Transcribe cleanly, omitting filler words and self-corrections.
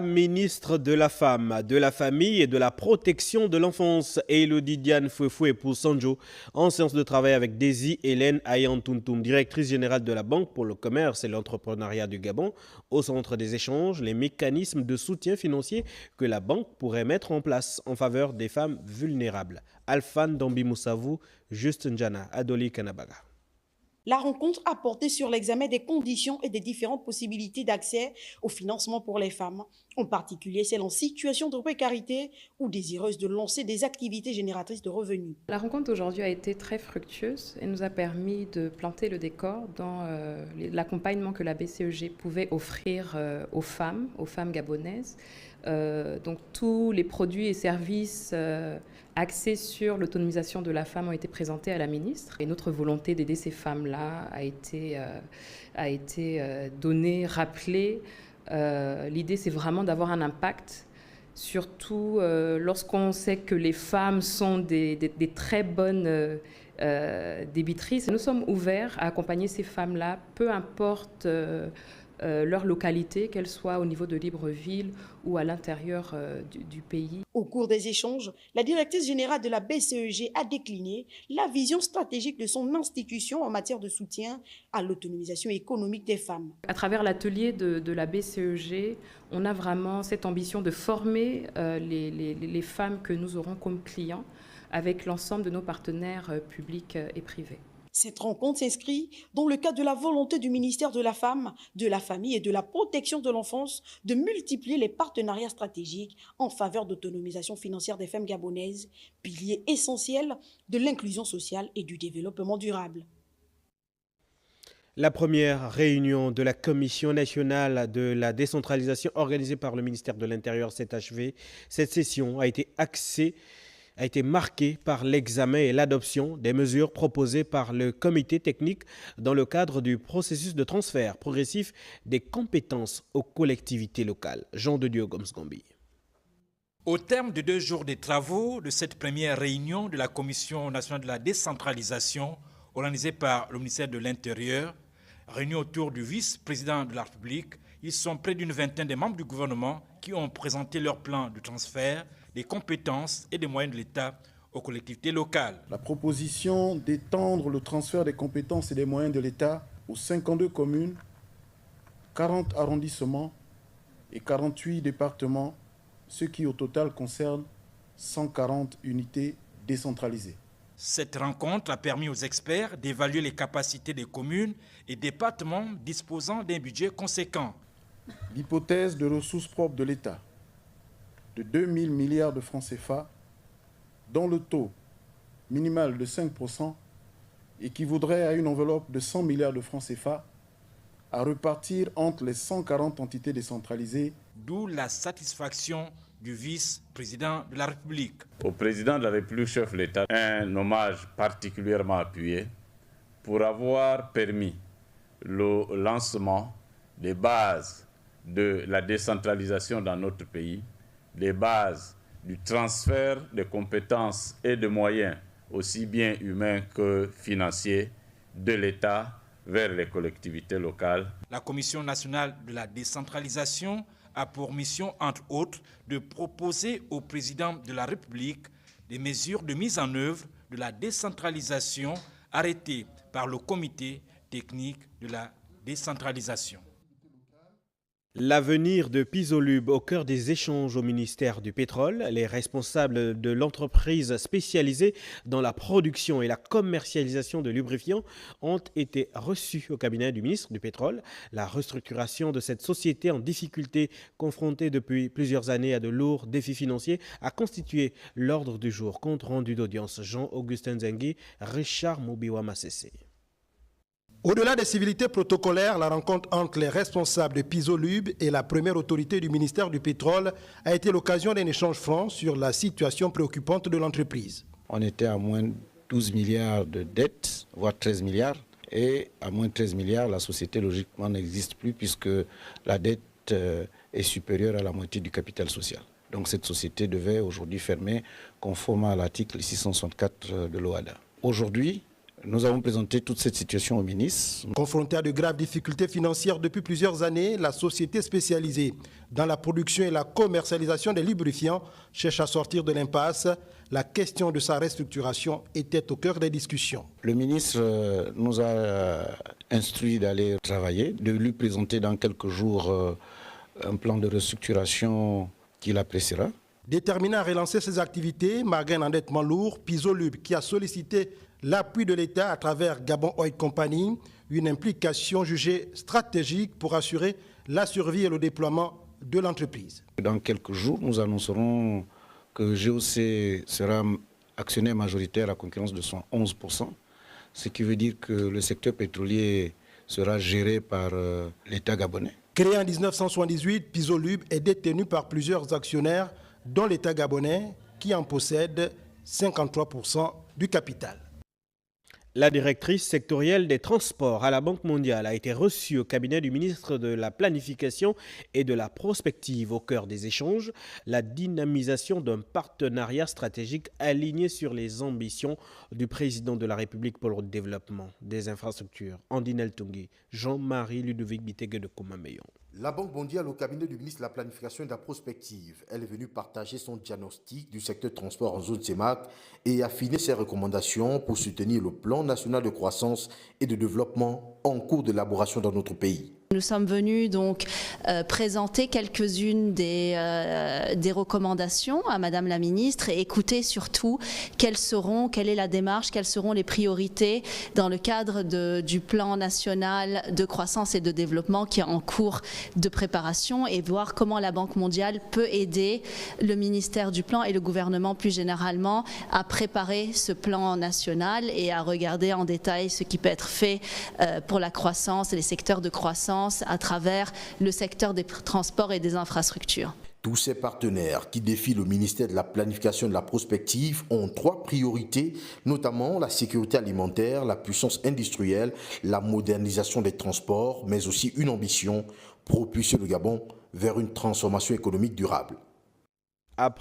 Ministre de la Femme, de la Famille et de la Protection de l'Enfance, Elodie Diane Fouefoué pour Sanjo, en séance de travail avec Daisy Hélène Ayantountoum, directrice générale de la Banque pour le commerce et l'entrepreneuriat du Gabon, au centre des échanges, les mécanismes de soutien financier que la banque pourrait mettre en place en faveur des femmes vulnérables. Alphane Dambi Moussavou, Juste Njana, Adoli Kanabaga. La rencontre a porté sur l'examen des conditions et des différentes possibilités d'accès au financement pour les femmes, en particulier celles en situation de précarité ou désireuses de lancer des activités génératrices de revenus. La rencontre d'aujourd'hui a été très fructueuse et nous a permis de planter le décor dans l'accompagnement que la BCEG pouvait offrir aux femmes gabonaises. Donc tous les produits et services axés sur l'autonomisation de la femme ont été présentés à la ministre. Et notre volonté d'aider ces femmes-là a été donnée, rappelée. L'idée, c'est vraiment d'avoir un impact, surtout lorsqu'on sait que les femmes sont des très bonnes débitrices. Nous sommes ouverts à accompagner ces femmes-là, peu importe leur localité, qu'elle soit au niveau de Libreville ou à l'intérieur du pays. Au cours des échanges, la directrice générale de la BCEG a décliné la vision stratégique de son institution en matière de soutien à l'autonomisation économique des femmes. À travers l'atelier de la BCEG, on a vraiment cette ambition de former les femmes que nous aurons comme clients avec l'ensemble de nos partenaires publics et privés. Cette rencontre s'inscrit dans le cadre de la volonté du ministère de la Femme, de la Famille et de la Protection de l'Enfance de multiplier les partenariats stratégiques en faveur d'autonomisation financière des femmes gabonaises, pilier essentiel de l'inclusion sociale et du développement durable. La première réunion de la Commission nationale de la décentralisation organisée par le ministère de l'Intérieur s'est achevée. Cette session a été marquée par l'examen et l'adoption des mesures proposées par le comité technique dans le cadre du processus de transfert progressif des compétences aux collectivités locales. Jean de Dieu Goms-Gombi. Au terme de 2 jours de travaux de cette première réunion de la Commission nationale de la décentralisation organisée par le ministère de l'Intérieur, réunis autour du vice-président de la République, ils sont près d'une vingtaine de membres du gouvernement qui ont présenté leur plan de transfert des compétences et des moyens de l'État aux collectivités locales. La proposition d'étendre le transfert des compétences et des moyens de l'État aux 52 communes, 40 arrondissements et 48 départements, ce qui au total concerne 140 unités décentralisées. Cette rencontre a permis aux experts d'évaluer les capacités des communes et départements disposant d'un budget conséquent. L'hypothèse de ressources propres de l'État de 2 000 milliards de francs CFA, dont le taux minimal de 5% équivaudrait à une enveloppe de 100 milliards de francs CFA à repartir entre les 140 entités décentralisées. D'où la satisfaction du vice-président de la République. Au président de la République, chef de l'État, un hommage particulièrement appuyé pour avoir permis le lancement des bases de la décentralisation dans notre pays, les bases du transfert de compétences et de moyens, aussi bien humains que financiers, de l'État vers les collectivités locales. La Commission nationale de la décentralisation a pour mission, entre autres, de proposer au président de la République des mesures de mise en œuvre de la décentralisation arrêtées par le comité technique de la décentralisation. L'avenir de Pisolub au cœur des échanges au ministère du Pétrole. Les responsables de l'entreprise spécialisée dans la production et la commercialisation de lubrifiants ont été reçus au cabinet du ministre du Pétrole. La restructuration de cette société en difficulté, confrontée depuis plusieurs années à de lourds défis financiers, a constitué l'ordre du jour. Compte rendu d'audience, Jean-Augustin Zengui, Richard Moubiwa Massessé. Au-delà des civilités protocolaires, la rencontre entre les responsables de Pisolub et la première autorité du ministère du Pétrole a été l'occasion d'un échange franc sur la situation préoccupante de l'entreprise. On était à moins 12 milliards de dettes, voire 13 milliards. Et à moins 13 milliards, la société logiquement n'existe plus puisque la dette est supérieure à la moitié du capital social. Donc cette société devait aujourd'hui fermer conformément à l'article 664 de l'OHADA. Aujourd'hui, Nous avons présenté toute cette situation au ministre. Confrontée à de graves difficultés financières depuis plusieurs années, la société spécialisée dans la production et la commercialisation des lubrifiants cherche à sortir de l'impasse. La question de sa restructuration était au cœur des discussions. Le ministre nous a instruit d'aller travailler, de lui présenter dans quelques jours un plan de restructuration qu'il appréciera. Déterminé à relancer ses activités, malgré un endettement lourd, Pisolub, qui a sollicité l'appui de l'État à travers Gabon Oil Company, une implication jugée stratégique pour assurer la survie et le déploiement de l'entreprise. Dans quelques jours, nous annoncerons que GOC sera actionnaire majoritaire à concurrence de son 11%, ce qui veut dire que le secteur pétrolier sera géré par l'État gabonais. Créé en 1978, Pisolub est détenu par plusieurs actionnaires, dont l'État gabonais, qui en possède 53% du capital. La directrice sectorielle des transports à la Banque mondiale a été reçue au cabinet du ministre de la Planification et de la Prospective. Au cœur des échanges, la dynamisation d'un partenariat stratégique aligné sur les ambitions du président de la République pour le développement des infrastructures. Andinel Tungi, Jean-Marie Ludovic Bitègue de Komameyon. La Banque mondiale au cabinet du ministre de la Planification et de la Prospective. Elle est venue partager son diagnostic du secteur transport en zone CEMAC et affiner ses recommandations pour soutenir le plan national de croissance et de développement en cours d'élaboration dans notre pays. Nous sommes venus donc présenter quelques-unes des recommandations à Madame la Ministre et écouter surtout quelle est la démarche, quelles seront les priorités dans le cadre du plan national de croissance et de développement qui est en cours de préparation et voir comment la Banque mondiale peut aider le ministère du plan et le gouvernement plus généralement à préparer ce plan national et à regarder en détail ce qui peut être fait pour la croissance et les secteurs de croissance à travers le secteur des transports et des infrastructures. Tous ces partenaires qui défient le ministère de la Planification et de la Prospective ont 3 priorités, notamment la sécurité alimentaire, la puissance industrielle, la modernisation des transports, mais aussi une ambition, propulser le Gabon vers une transformation économique durable. Après